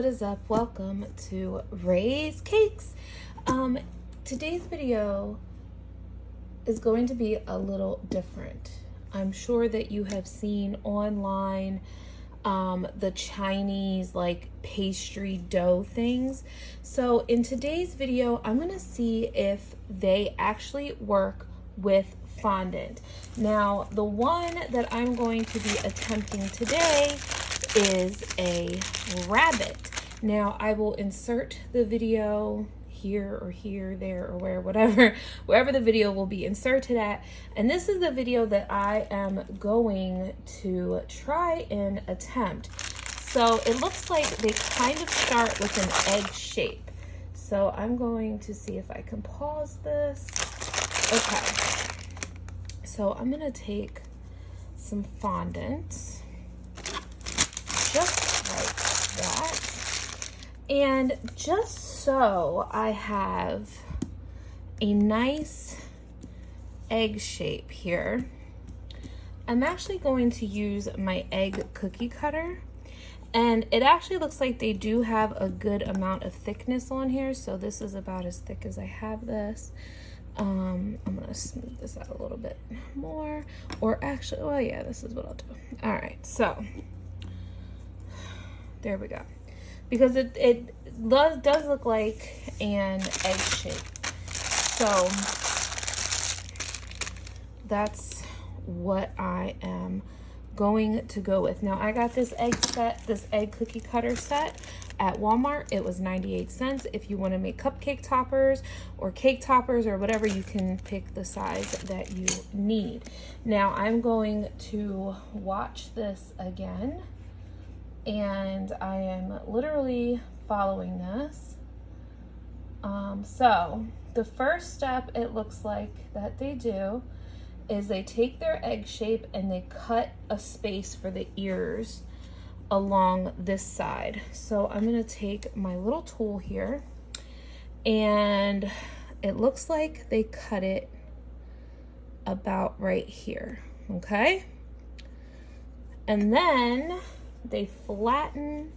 what is up? Welcome to Ray's Cakes. Today's video is going to be a little different. I'm sure that you have seen online the Chinese like pastry dough things. So in today's video, I'm gonna see if they actually work with fondant. Now, the one that I'm going to be attempting today is a rabbit. Now, I will insert the video here or here, there, or wherever the video will be inserted at. And this is the video that I am going to try and attempt. So it looks like they kind of start with an egg shape. So I'm going to see if I can pause this. Okay. So I'm gonna take some fondant, just like that. And just so I have a nice egg shape here, I'm actually going to use my egg cookie cutter. And it actually looks like they do have a good amount of thickness on here. So this is about as thick as I have this. I'm gonna smooth this out a little bit more, or actually, well, yeah, this is what I'll do. All right, so there we go. Because it does look like an egg shape. So that's what I am going to go with. Now, I got this egg cookie cutter set at Walmart. It was 98 cents. If you want to make cupcake toppers or cake toppers or whatever, you can pick the size that you need. Now, I'm going to watch this again, and I am literally following this. So the first step, it looks like that they do is they take their egg shape and they cut a space for the ears along this side. So I'm gonna take my little tool here, and it looks like they cut it about right here, okay? And then they flatten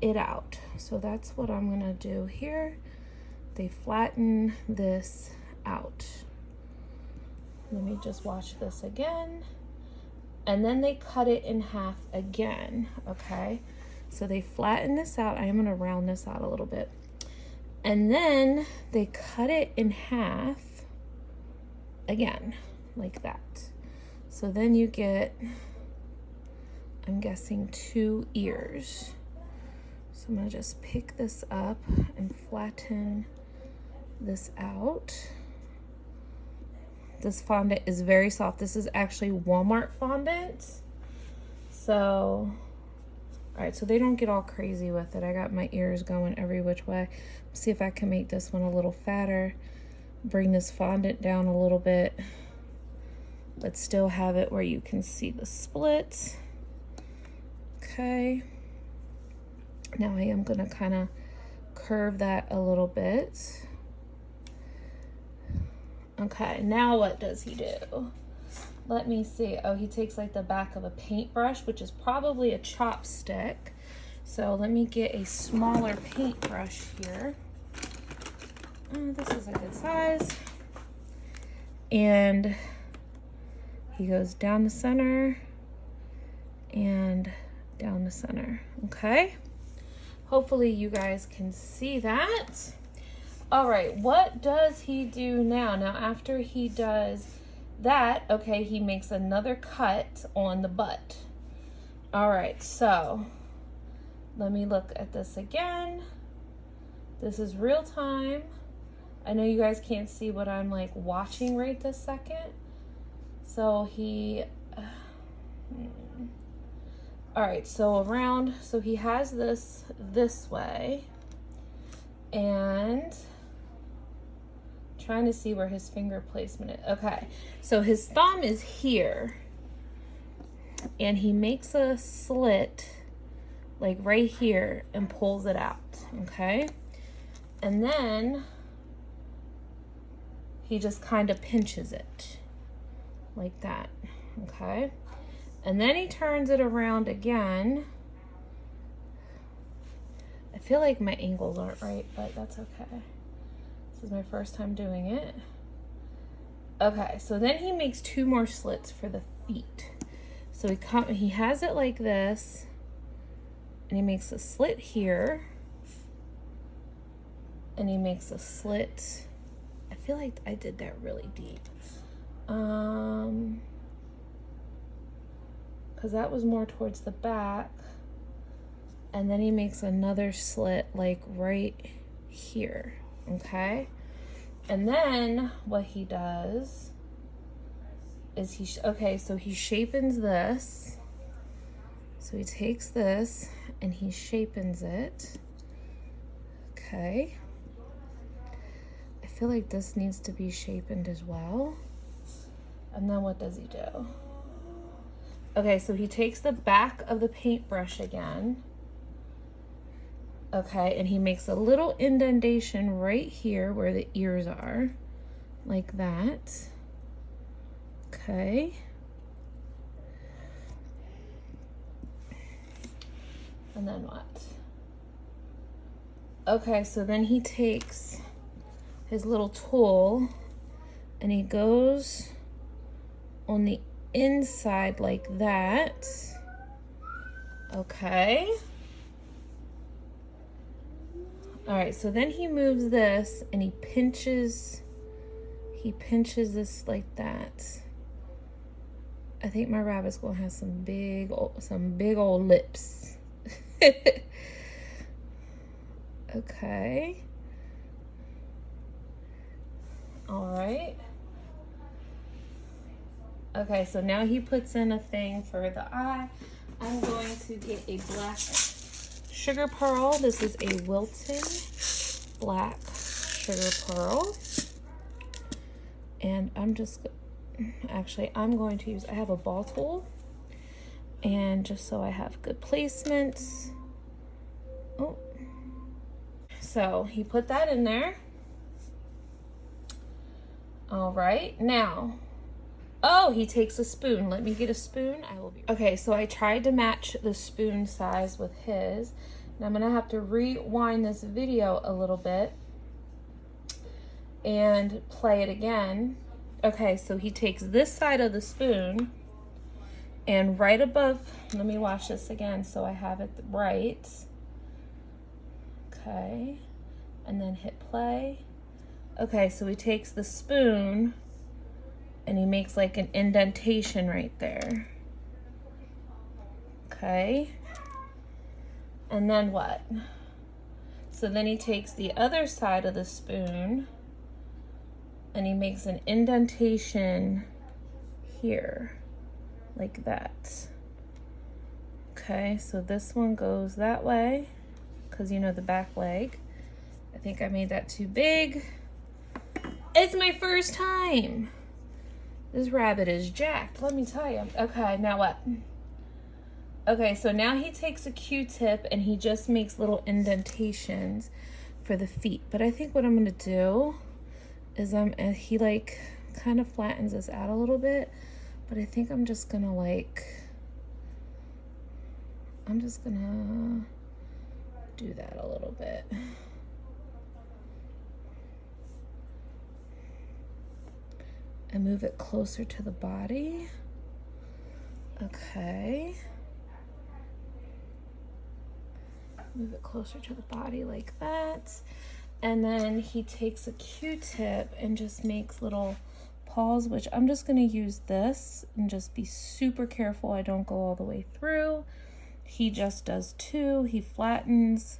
it out. So that's what I'm gonna do here. They flatten this out. Let me just watch this again. And then they cut it in half again, okay? So they flatten this out. I am gonna round this out a little bit. And then they cut it in half again, like that. So then you get, I'm guessing, 2 ears. So I'm gonna just pick this up and flatten this out. This fondant is very soft. This is actually Walmart fondant. So, all right, so they don't get all crazy with it. I got my ears going every which way. Let's see if I can make this one a little fatter. Bring this fondant down a little bit, but still have it where you can see the split. Okay. Now I am gonna kind of curve that a little bit. Okay, now what does he do? Let me see. Oh, he takes like the back of a paintbrush, which is probably a chopstick. So let me get a smaller paintbrush here. This is a good size. And he goes down the center and down the center, okay? Hopefully you guys can see that. All right, what does he do now? Now, after he does that, okay, he makes another cut on the butt. All right, so let me look at this again. This is real time. I know you guys can't see what I'm like watching right this second. So he, all right, so around, so he has this way, and trying to see where his finger placement is. Okay, so his thumb is here, and he makes a slit like right here and pulls it out, okay? And then he just kind of pinches it like that, okay? And then he turns it around again. I feel like my angles aren't right, but that's okay. This is my first time doing it. Okay, so then he makes 2 more slits for the feet. So he has it like this, and he makes a slit here, and he makes a slit. I feel like I did that really deep. Because that was more towards the back. And then he makes another slit like right here, okay? And then what he does is so he shapens this. So he takes this and he shapens it, okay? I feel like this needs to be shapened as well. And then what does he do? Okay, so he takes the back of the paintbrush again. Okay, and he makes a little indentation right here where the ears are, like that. Okay. And then what? Okay, so then he takes his little tool and he goes on the inside like that. Okay. All right, so then he moves this and he pinches this like that. I think my rabbit's gonna have some big old lips. Okay. All right. Okay, so now he puts in a thing for the eye. I'm going to get a black sugar pearl. This is a Wilton black sugar pearl. And I'm going to use, I have a ball tool. And just so I have good placements. Oh. So he put that in there. All right, now, oh, he takes a spoon. Let me get a spoon. Okay, so I tried to match the spoon size with his. And I'm gonna have to rewind this video a little bit and play it again. Okay, so he takes this side of the spoon and right above, let me watch this again so I have it right. Okay, and then hit play. Okay, so he takes the spoon and he makes like an indentation right there. Okay. And then what? So then he takes the other side of the spoon and he makes an indentation here, like that. Okay, so this one goes that way, because you know the back leg. I think I made that too big. It's my first time. This rabbit is jacked, let me tell you. Okay, now what? Okay, so now he takes a Q-tip and he just makes little indentations for the feet. But I think what I'm gonna do is he like kind of flattens this out a little bit, but I think I'm just gonna do that a little bit. And move it closer to the body. Okay. Move it closer to the body like that. And then he takes a Q-tip and just makes little paws, which I'm just gonna use this and just be super careful I don't go all the way through. He just does too. He flattens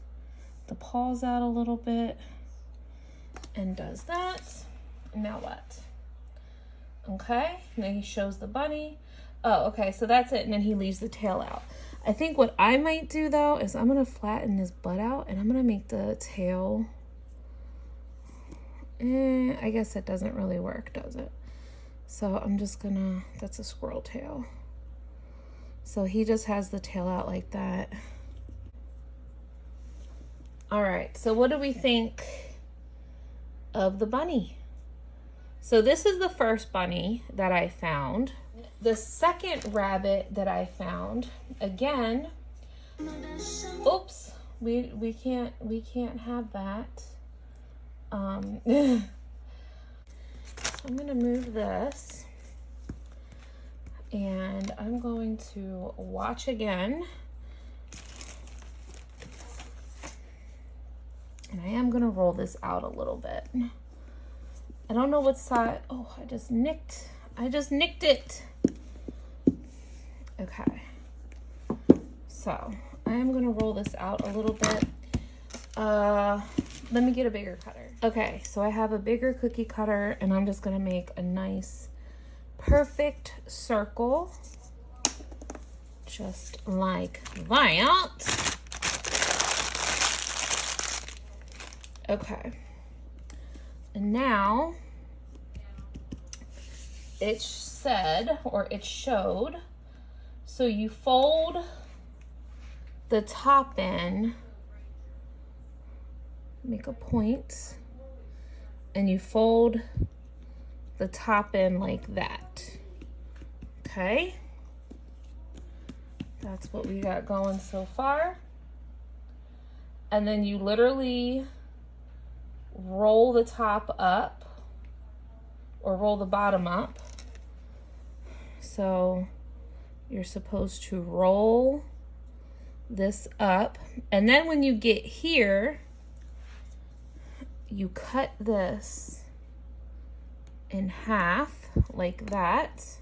the paws out a little bit and does that. Now what? Okay, and then he shows the bunny. Oh, okay, so that's it, and then he leaves the tail out. I think what I might do though is I'm gonna flatten his butt out and I'm gonna make the tail, I guess that doesn't really work, does it? So I'm just gonna, that's a squirrel tail. So he just has the tail out like that. All right, so what do we think of the bunny? So this is the first bunny that I found. The second rabbit that I found, again, oops, We can't have that. I'm gonna move this, and I'm going to watch again. And I am gonna roll this out a little bit. I don't know what side. Oh, I just nicked it. Okay. So I am gonna roll this out a little bit. Let me get a bigger cutter. Okay, so I have a bigger cookie cutter, and I'm just gonna make a nice, perfect circle. Just like that. Okay. And now it said, or it showed, so you fold the top in, make a point, and you fold the top in like that. Okay. That's what we got going so far. And then you literally roll the top up, or roll the bottom up. So you're supposed to roll this up, and then when you get here, you cut this in half like that,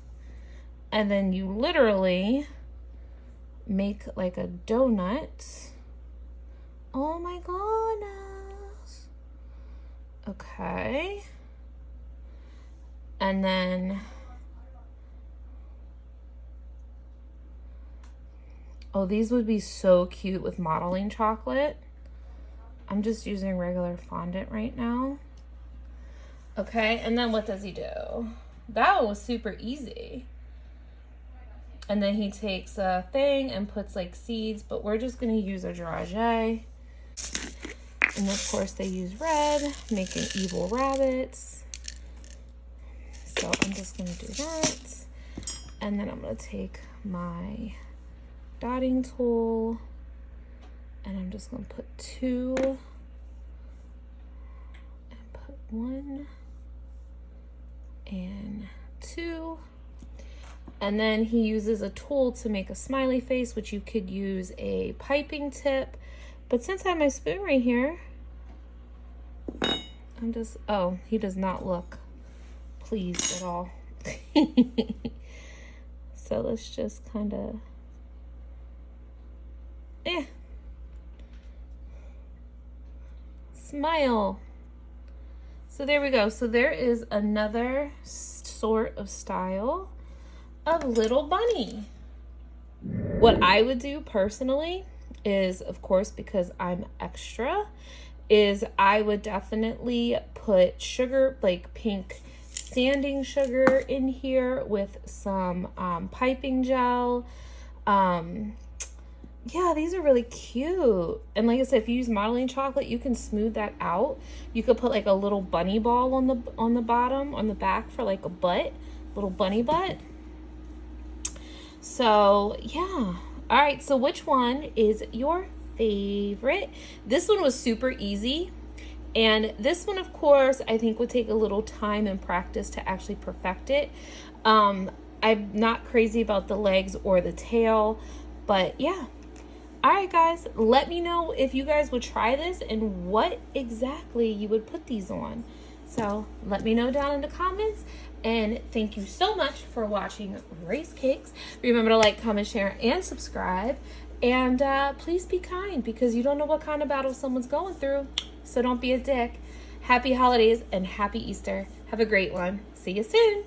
and then you literally make like a donut. Oh my goodness. Okay. And then, oh, these would be so cute with modeling chocolate. I'm just using regular fondant right now. Okay, and then what does he do? That one was super easy. And then he takes a thing and puts like seeds, but we're just gonna use a dragée. And of course they use red, making evil rabbits. So I'm just gonna do that. And then I'm gonna take my dotting tool, and I'm just gonna put 2 and put 1 and 2. And then he uses a tool to make a smiley face, which you could use a piping tip. But since I have my spoon right here, I'm just, oh, he does not look pleased at all. So let's just kind of, smile. So there we go. So there is another sort of style of little bunny. What I would do personally is, of course, because I'm extra, is I would definitely put sugar, like pink sanding sugar in here with some piping gel. Yeah, these are really cute. And like I said, if you use modeling chocolate, you can smooth that out. You could put like a little bunny ball on the bottom, on the back for like a butt, little bunny butt. So yeah. All right, so which one is your favorite? This one was super easy. And this one, of course, I think would take a little time and practice to actually perfect it. I'm not crazy about the legs or the tail, but yeah. All right, guys, let me know if you guys would try this and what exactly you would put these on. So let me know down in the comments. And thank you so much for watching Race Cakes. Remember to like, comment, share, and subscribe. And please be kind, because you don't know what kind of battle someone's going through. So don't be a dick. Happy holidays and happy Easter. Have a great one. See you soon.